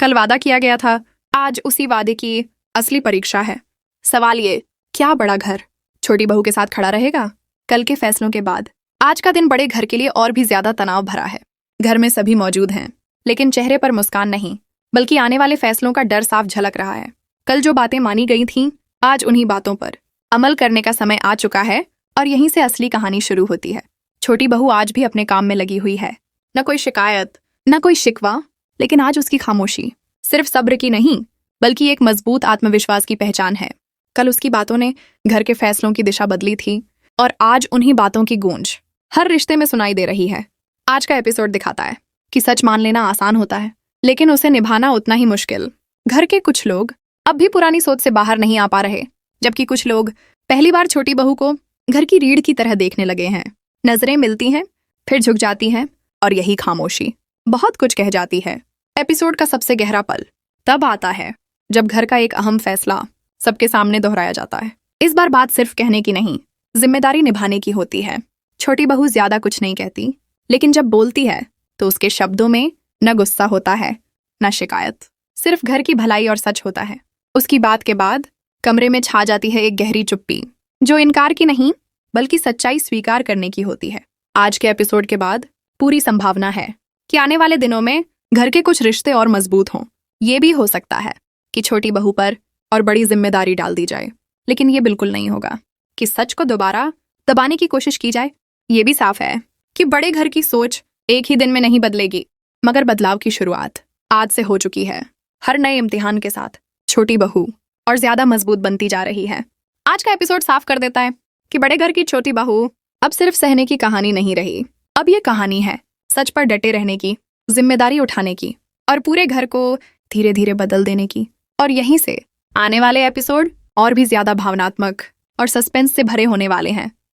कल वादा किया गया था, आज उसी वादे की असली परीक्षा है। सवाल ये, क्या बड़ा घर छोटी बहू के साथ खड़ा रहेगा? कल के फैसलों के बाद आज का दिन बड़े घर के लिए और भी ज्यादा तनाव भरा है। घर में सभी मौजूद हैं, लेकिन चेहरे पर मुस्कान नहीं, बल्कि आने वाले फैसलों का डर साफ झलक रहा है। कल जो बातें मानी गई थीं, आज उन्हीं बातों पर अमल करने का समय आ चुका है और यहीं से असली कहानी शुरू होती है। छोटी बहू आज भी अपने काम में लगी हुई है। न कोई शिकायत, न कोई शिकवा, लेकिन आज उसकी खामोशी सिर्फ सब्र की नहीं, बल्कि एक मजबूत आत्मविश्वास की पहचान है। कल उसकी बातों ने घर के फैसलों की दिशा बदली थी और आज उन्हीं बातों की गूंज हर रिश्ते में सुनाई दे रही है। आज का एपिसोड दिखाता है कि सच मान लेना आसान होता है, लेकिन उसे निभाना उतना ही मुश्किल। घर के कुछ लोग अब भी पुरानी सोच से बाहर नहीं आ पा रहे, जबकि कुछ लोग पहली बार छोटी बहू को घर की रीढ़ की तरह देखने लगे हैं। नजरें मिलती हैं, फिर झुक जाती हैं, और यही खामोशी बहुत कुछ कह जाती है। एपिसोड का सबसे गहरा पल तब आता है जब घर का एक अहम फैसला सबके सामने दोहराया जाता है। इस बार बात सिर्फ कहने की नहीं, जिम्मेदारी निभाने की होती है। छोटी बहू ज्यादा कुछ नहीं कहती, लेकिन जब बोलती है तो उसके शब्दों में न गुस्सा होता है, न शिकायत, सिर्फ घर की भलाई और सच होता है। उसकी बात के बाद कमरे में छा जाती है एक गहरी चुप्पी, जो इनकार की नहीं, बल्कि सच्चाई स्वीकार करने की होती है। आज के एपिसोड के बाद पूरी संभावना है कि आने वाले दिनों में घर के कुछ रिश्ते और मजबूत हों। ये भी हो सकता है कि छोटी बहू पर और बड़ी जिम्मेदारी डाल दी जाए, लेकिन ये बिल्कुल नहीं होगा कि सच को दोबारा दबाने की कोशिश की जाए। ये भी साफ है कि बड़े घर की सोच एक ही दिन में नहीं बदलेगी, मगर बदलाव की शुरुआत आज से हो चुकी है। हर नए इम्तिहान के साथ छोटी बहू और ज्यादा मजबूत बनती जा रही है। आज का एपिसोड साफ कर देता है कि बड़े घर की छोटी बहू अब सिर्फ सहने की कहानी नहीं रही, अब ये कहानी है सच पर डटे रहने की, जिम्मेदारी उठाने की और पूरे घर को धीरे धीरे बदल देने की। और यहीं से आने वाले एपिसोड और भी ज्यादा भावनात्मक और सस्पेंस से भरे होने वाले हैं।